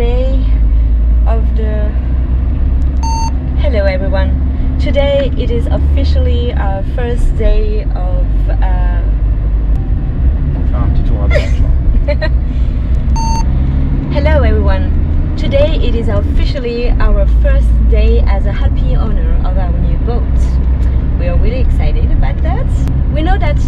day of the... Hello everyone! Today it is officially our first day of... Hello everyone! Today it is officially our first day as a happy owner of our new boat. We are really excited about that. We know that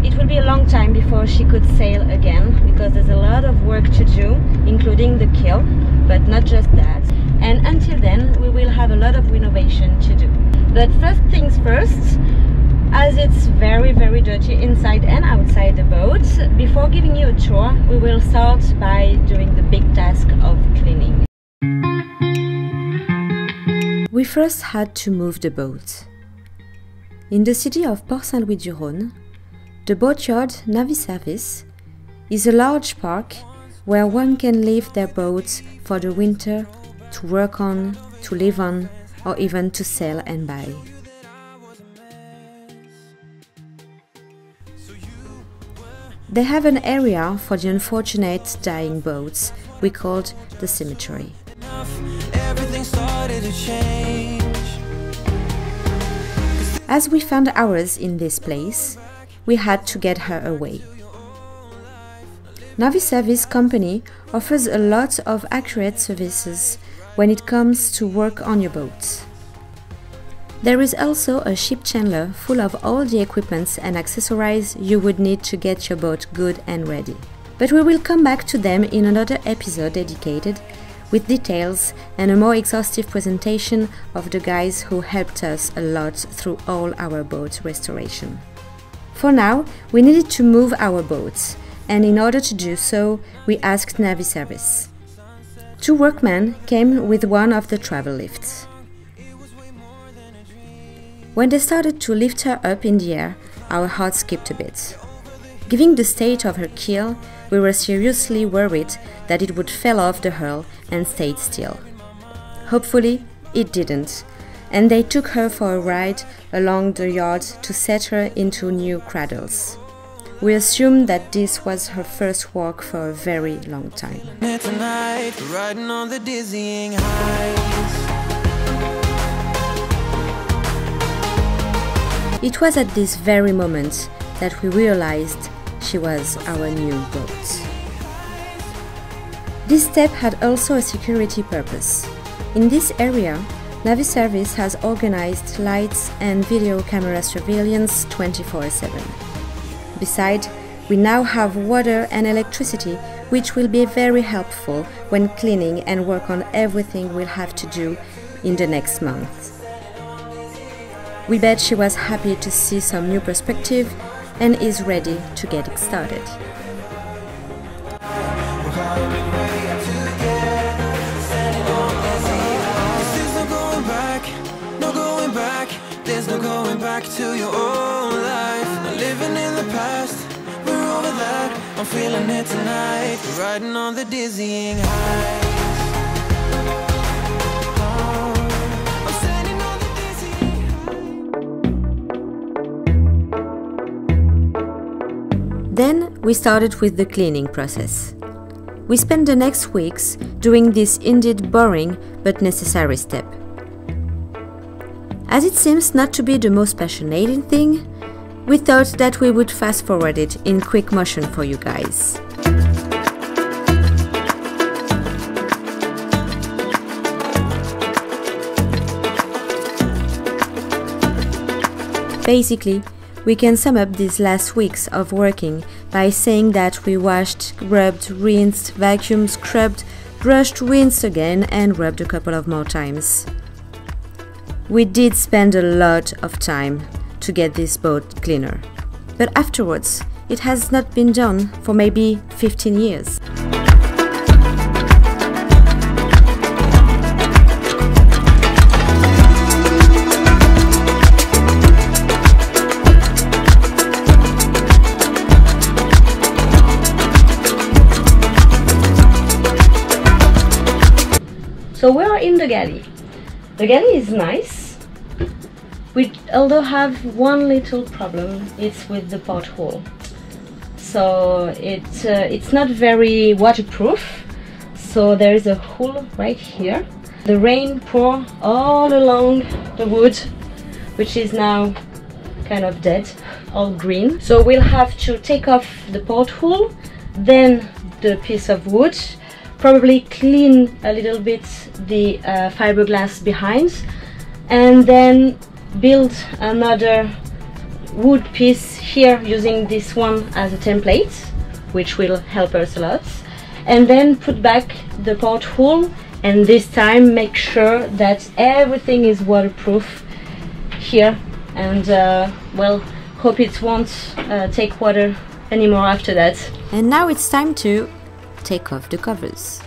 it will be a long time before she could sail again, because there's a lot of work to do, including the keel, but not just that. And until then, we will have a lot of renovation to do. But first things first, as it's very dirty inside and outside the boat, before giving you a tour, we will start by doing the big task of cleaning. We first had to move the boat. In the city of Port-Saint-Louis-du-Rhône, the boatyard Navy Service is a large park where one can leave their boats for the winter to work on, to live on, or even to sell and buy. They have an area for the unfortunate dying boats we called the cemetery. As we found ours in this place, we had to get her away. Navy Service Company offers a lot of accurate services when it comes to work on your boat. There is also a ship chandler full of all the equipments and accessories you would need to get your boat good and ready. But we will come back to them in another episode dedicated, with details and a more exhaustive presentation of the guys who helped us a lot through all our boat restoration. For now, we needed to move our boats, and in order to do so, we asked Navy Service. Two workmen came with one of the travel lifts. When they started to lift her up in the air, our hearts skipped a bit. Given the state of her keel, we were seriously worried that it would fall off the hull and stayed still. Hopefully, it didn't, and they took her for a ride along the yard to set her into new cradles. We assumed that this was her first walk for a very long time. It was at this very moment that we realized she was our new boat. This step had also a security purpose. In this area, Navy Service has organized lights and video camera surveillance 24/7. Besides, we now have water and electricity, which will be very helpful when cleaning and work on everything we'll have to do in the next month. We bet she was happy to see some new perspective and is ready to get started. There's no going back to your old life. Not living in the past, we're over that. I'm feeling it tonight, riding on the dizzying heights. I'm standing on the dizzying heights. Then we started with the cleaning process. We spent the next weeks doing this indeed boring but necessary step. As it seems not to be the most fascinating thing, we thought that we would fast forward it in quick motion for you guys. Basically, we can sum up these last weeks of working by saying that we washed, rubbed, rinsed, vacuumed, scrubbed, brushed, rinsed again and rubbed a couple of more times. We did spend a lot of time to get this boat cleaner, but afterwards it has not been done for maybe 15 years. So we are in the galley. The galley is nice. We although have one little problem, it's with the porthole. So it's not very waterproof. so there is a hole right here. The rain poured all along the wood, which is now kind of dead, all green. So we'll have to take off the porthole, then the piece of wood, probably clean a little bit the fiberglass behind, and then build another wood piece here using this one as a template, which will help us a lot, and then put back the porthole, and this time make sure that everything is waterproof here, and well, hope it won't take water anymore after that. And now it's time to take off the covers.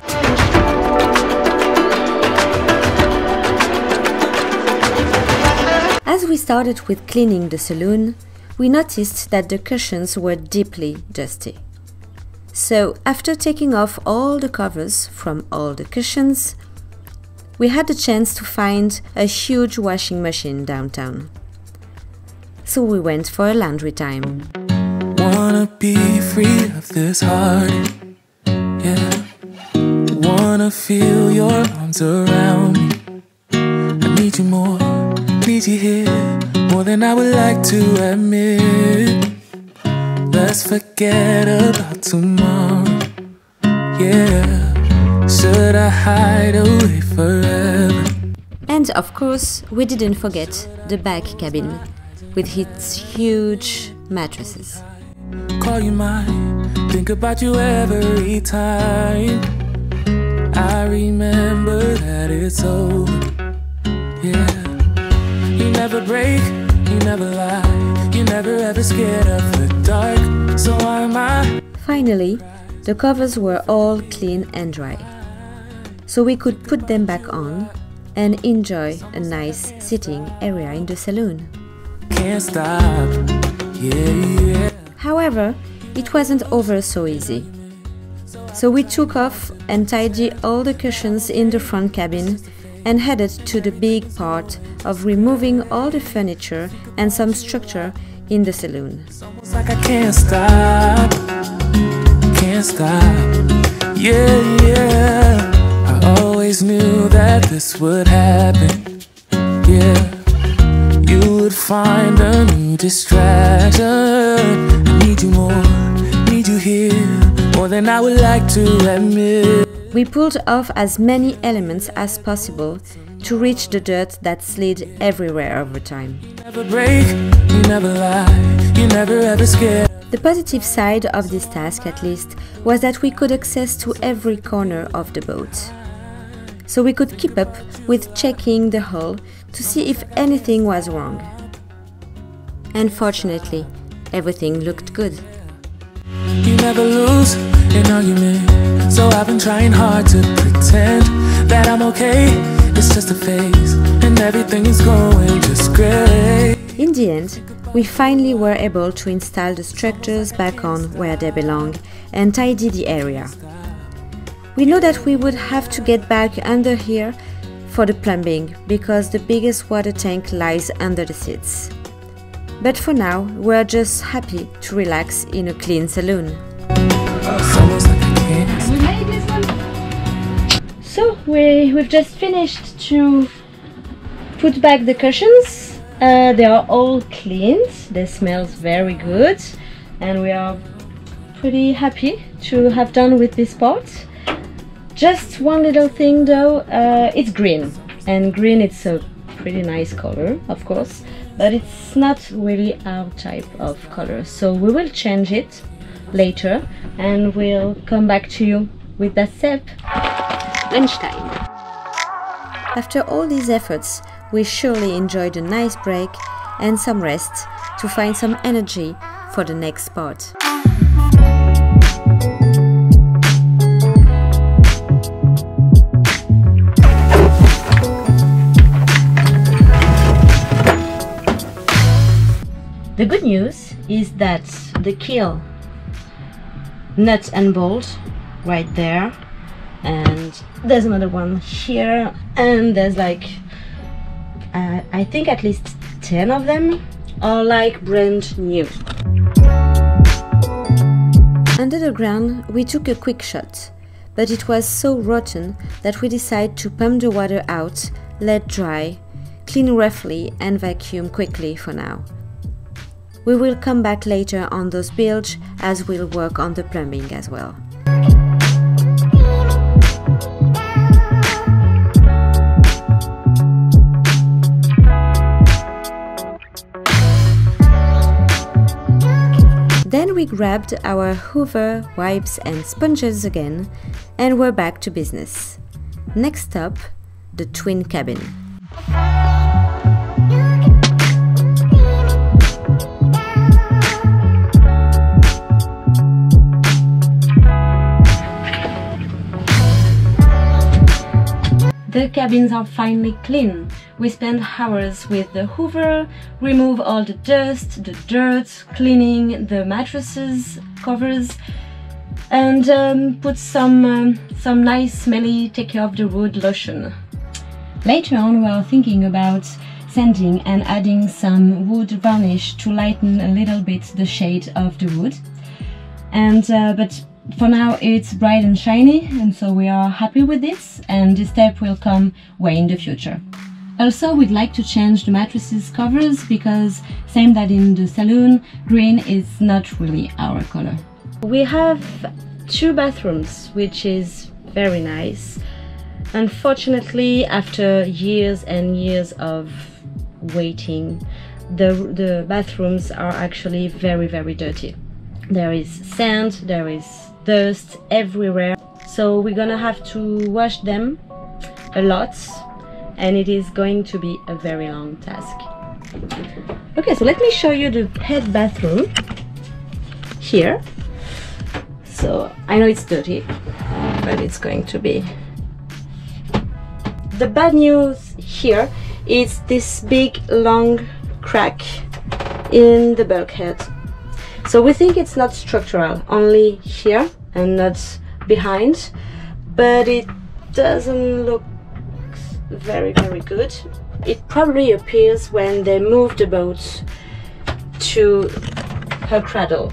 As we started with cleaning the saloon, we noticed that the cushions were deeply dusty. So after taking off all the covers from all the cushions, we had the chance to find a huge washing machine downtown. So we went for a laundry time. Wanna be free of this heart, yeah. Wanna feel your arms around me. I need you more, need you here, more than I would like to admit. Let's forget about tomorrow, yeah. Should I hide away forever? And of course, we didn't forget the back cabin with its huge mattresses. Call you mine, think about you every time. I remember that it's over, yeah. You never break, you never lie, you never ever scared of the dark, so why am I? Finally, the covers were all clean and dry, so we could put them back on and enjoy a nice sitting area in the saloon. Can't stop, yeah. However, it wasn't over so easy. So we took off and tidied all the cushions in the front cabin and headed to the big part of removing all the furniture and some structure in the saloon. It's almost like I can't stop, yeah, yeah. I always knew that this would happen, yeah. You would find a new distraction. I need you more, need you here, more than I would like to admit. We pulled off as many elements as possible to reach the dirt that slid everywhere over time. You never break, you never lie, you never ever scared. The positive side of this task, at least, was that we could access to every corner of the boat. So we could keep up with checking the hull to see if anything was wrong. And fortunately, everything looked good. You never lose an argument, so I've been trying hard to pretend that I'm okay. It's just a phase, and everything is going just great. In the end, we finally were able to install the structures back on where they belong and tidy the area. We know that we would have to get back under here for the plumbing because the biggest water tank lies under the seats. But for now, we're just happy to relax in a clean saloon. We made this one. So we've just finished to put back the cushions. They are all cleaned. They smell very good, and we are pretty happy to have done with this part. Just one little thing though, it's green, and green it's a pretty nice color, of course, but it's not really our type of color, so we will change it later and we'll come back to you with that step. Lunchtime. After all these efforts, we surely enjoyed a nice break and some rest to find some energy for the next part. The good news is that the keel, nut and bolt right there, and there's another one here, and there's like I think at least 10 of them are like brand new. Under the ground, we took a quick shot, but it was so rotten that we decided to pump the water out, let dry, clean roughly and vacuum quickly for now. We will come back later on those bilges as we'll work on the plumbing as well. Then we grabbed our hoover, wipes and sponges again and we're back to business. Next stop, the twin cabin. The cabins are finally clean. We spent hours with the hoover, remove all the dust, the dirt, cleaning the mattresses, covers, and put some nice smelly take care of the wood lotion. Later on we are thinking about sanding and adding some wood varnish to lighten a little bit the shade of the wood. But for now it's bright and shiny, and so we are happy with this, and this step will come way in the future. Also, we'd like to change the mattresses covers because, same that in the saloon, green is not really our color. We have 2 bathrooms, which is very nice. Unfortunately, after years and years of waiting, the bathrooms are actually very, very dirty. There is sand, there is dust everywhere, so we're gonna have to wash them a lot, and it is going to be a very long task. Okay, so let me show you the head bathroom here. So I know it's dirty, but it's going to be. The bad news here is this big long crack in the bulkhead. So we think it's not structural, only here and not behind, but it doesn't look very good. It probably appears when they move the boat to her cradle.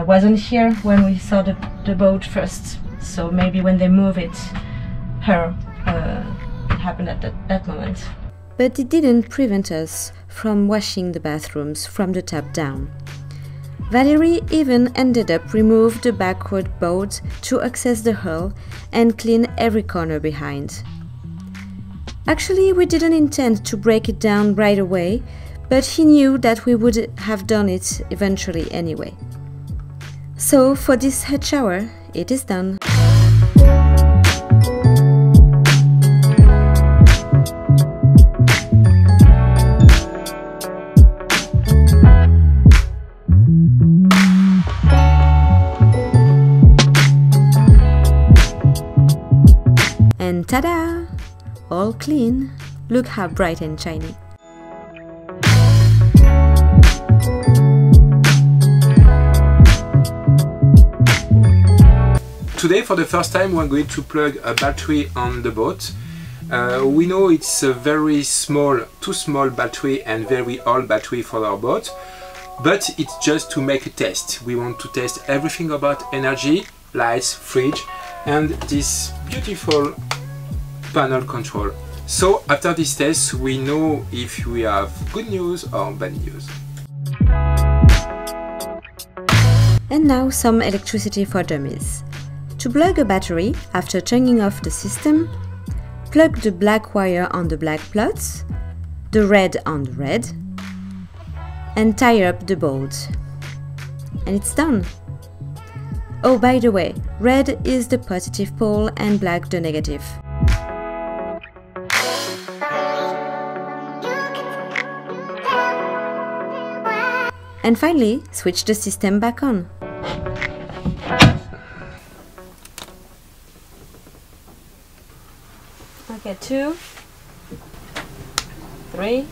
Wasn't here when we saw the boat first, so maybe when they move it, it happened at that moment. But it didn't prevent us from washing the bathrooms from the top down. Valerie even ended up remove the backward board to access the hull and clean every corner behind. Actually, we didn't intend to break it down right away, but he knew that we would have done it eventually anyway. So for this head shower, it is done. And ta-da! All clean. Look how bright and shiny. Today, for the first time, we're going to plug a battery on the boat. We know it's a very small, too small battery and very old battery for our boat, but it's just to make a test. We want to test everything about energy, lights, fridge, and this beautiful panel control. So after this test, we know if we have good news or bad news. And now some electricity for dummies. To plug a battery, after turning off the system, plug the black wire on the black plots, the red on the red, and tie up the board. And it's done! Oh, by the way, red is the positive pole and black the negative. And finally, switch the system back on. Okay, 2, 3,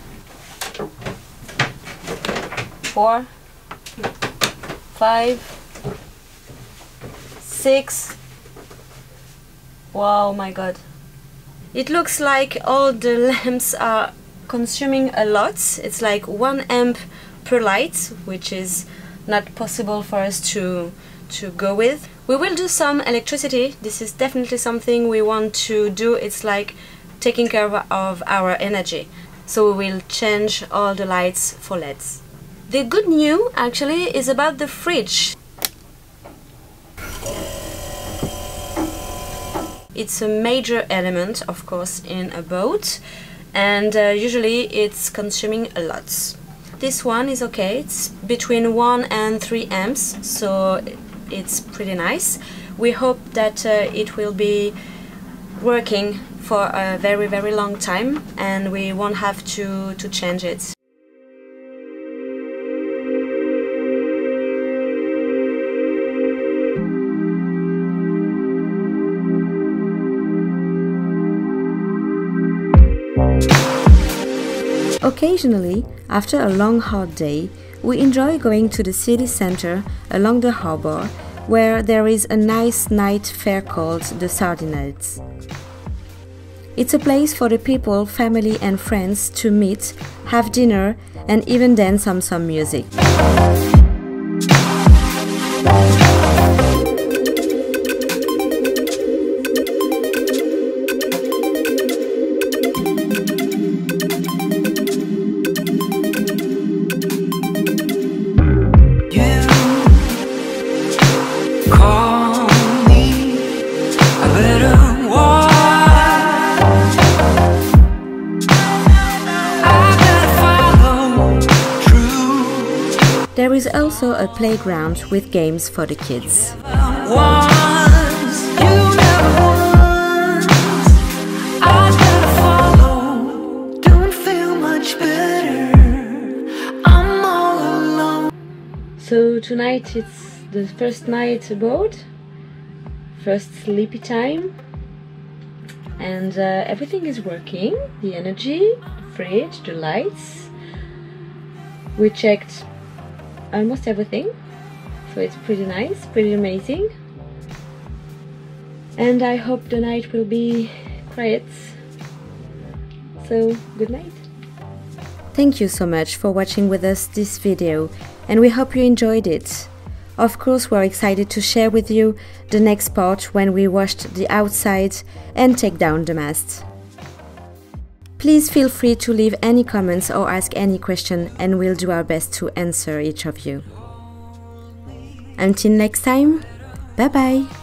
4, 5, 6. Wow, my god. It looks like all the lamps are consuming a lot. It's like 1 amp per light, which is not possible for us to to go with. We will do some electricity. This is definitely something we want to do. It's like taking care of our energy. So we will change all the lights for LEDs. The good news actually is about the fridge. It's a major element, of course, in a boat, and usually it's consuming a lot. This one is okay, it's between 1 and 3 amps, so it's pretty nice. We hope that it will be working for a very, very long time and we won't have to change it. Occasionally, after a long hot day, we enjoy going to the city center along the harbor, where there is a nice night fair called the Sardinades. It's a place for the people, family and friends to meet, have dinner and even dance on some music. There is also a playground with games for the kids. So tonight it's the first night aboard, first sleepy time, and everything is working, the energy, the fridge, the lights. We checked almost everything, so it's pretty nice, pretty amazing, and I hope the night will be quiet. So good night. Thank you so much for watching with us this video, and we hope you enjoyed it. Of course, we're excited to share with you the next part when we washed the outside and take down the mast. Please feel free to leave any comments or ask any question, and we'll do our best to answer each of you. Until next time, bye bye!